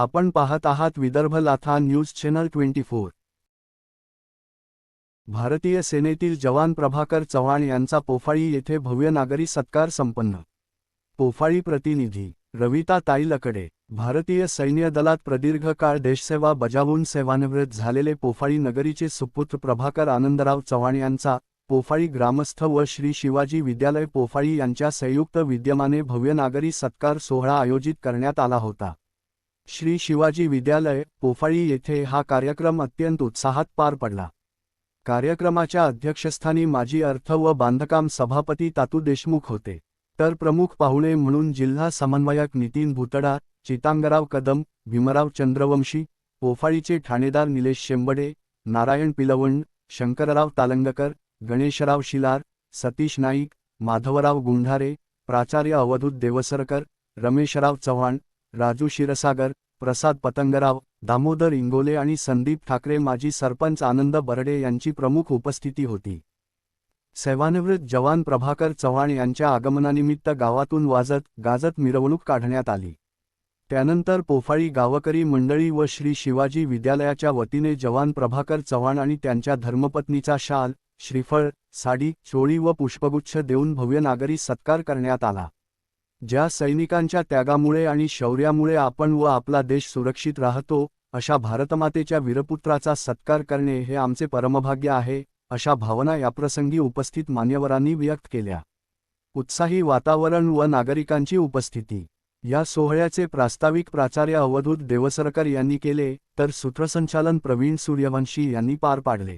आपण पाहत आहात विदर्भ लाथा न्यूज चॅनल 24। भारतीय सेनेतील जवान प्रभाकर चव्हाण यांचा पोफाळी येथे भव्य नागरी सत्कार संपन्न। पोफाळी प्रतिनिधी रविता ताई लकडे। भारतीय सैन्य दलात प्रदीर्घ काळ देशसेवा बजावून सेवानिवृत्त झालेले पोफाळी नगरीचे सुपुत्र प्रभाकर आनंदराव चव्हाण यांचा पोफाळी ग्रामस्थ व श्री शिवाजी विद्यालय पोफाळी यांच्या संयुक्त विद्यमाने भव्य नागरी सत्कार सोहळा आयोजित करण्यात आला होता। श्री शिवाजी विद्यालय पोफाळी येथे हा कार्यक्रम अत्यंत उत्साहात पार पडला। कार्यक्रमाच्या अध्यक्षस्थानी माजी अर्थ व बांधकाम सभापती तातू देशमुख होते, तर प्रमुख पाहुणे म्हणून जिल्हा समन्वयक नितीन भुतडा, चितांगराव कदम, भीमराव चंद्रवंशी, पोफाळीचे ठाणेदार निलेश शेंबडे, नारायण पिलवंड, शंकरराव तालंगकर, गणेशराव शिलार, सतीश नाईक, माधवराव गुंढारे, प्राचार्य अवधूत देवसरकर, रमेशराव चव्हाण, राजू क्षीरसागर, प्रसाद पतंगराव, दामोदर इंगोले आणि संदीप ठाकरे, माजी सरपंच आनंद बर्डे यांची प्रमुख उपस्थिती होती। सेवानिवृत्त जवान प्रभाकर चव्हाण यांच्या आगमनानिमित्त गावातून वाजत गाजत मिरवणूक काढण्यात आली। त्यानंतर पोफाळी गावकरी मंडळी व श्री शिवाजी विद्यालयाच्या वतीने जवान प्रभाकर चव्हाण आणि त्यांच्या धर्मपत्नीचा शाल, श्रीफळ, साडी, चोळी व पुष्पगुच्छ देऊन भव्य नागरी सत्कार करण्यात आला। ज्या सैनिकांच्या त्यागामुळे आणि शौर्यामुळे आपण व आपला देश सुरक्षित राहतो, अशा भारतमातेच्या वीरपुत्राचा सत्कार करणे हे आमचे परमभाग्य आहे, अशा भावना याप्रसंगी उपस्थित मान्यवरांनी व्यक्त केल्या। उत्साही वातावरण व नागरिकांची उपस्थिती। या सोहळ्याचे प्रास्ताविक प्राचार्य अवधूत देवसरकर यांनी केले, तर सूत्रसंचालन प्रवीण सूर्यवंशी यांनी पार पाडले।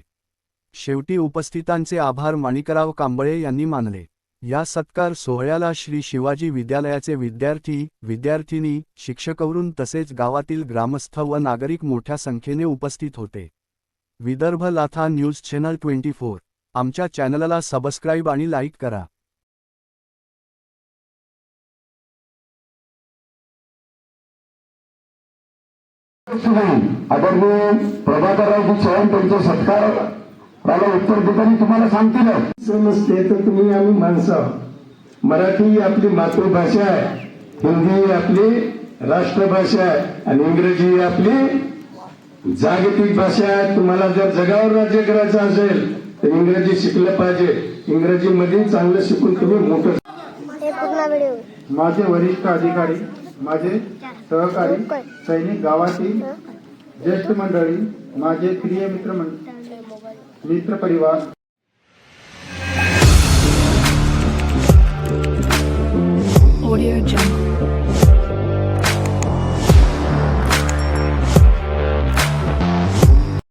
शेवटी उपस्थितांचे आभार माणिकराव कांबळे यांनी मानले। या सत्कार सोहळ्याला श्री शिवाजी विद्यालयाचे विद्यार्थी, विद्यार्थिनी, शिक्षकवरून तसेच गावातील ग्रामस्थ व नागरिक मोठ्या संख्येने उपस्थित होते। विदर्भ लाथा न्यूज चॅनल 24। आमच्या चॅनलला सबस्क्राईब आणि लाईक करा। आदरणीय प्रभाकरराव चव्हाण त्यांचा सत्कार मला उत्तर देताना तुम्हाला सांगतील समजते तर तुम्ही आम्ही माणसं, मराठी आपली मातृभाषा आहे, हिंदी आपली राष्ट्रभाषा आहे आणि इंग्रजी आपली जागतिक भाषा आहे। तुम्हाला जर जगावर राज्य करायचं असेल तर इंग्रजी शिकलं पाहिजे। इंग्रजी मध्ये चांगलं शिकून तुम्ही मोठं। माझे वरिष्ठ अधिकारी, माझे सहकारी, सैनिक, गावातील ज्येष्ठ मंडळी, माझे प्रिय मित्र परिवार, Audio Jungle।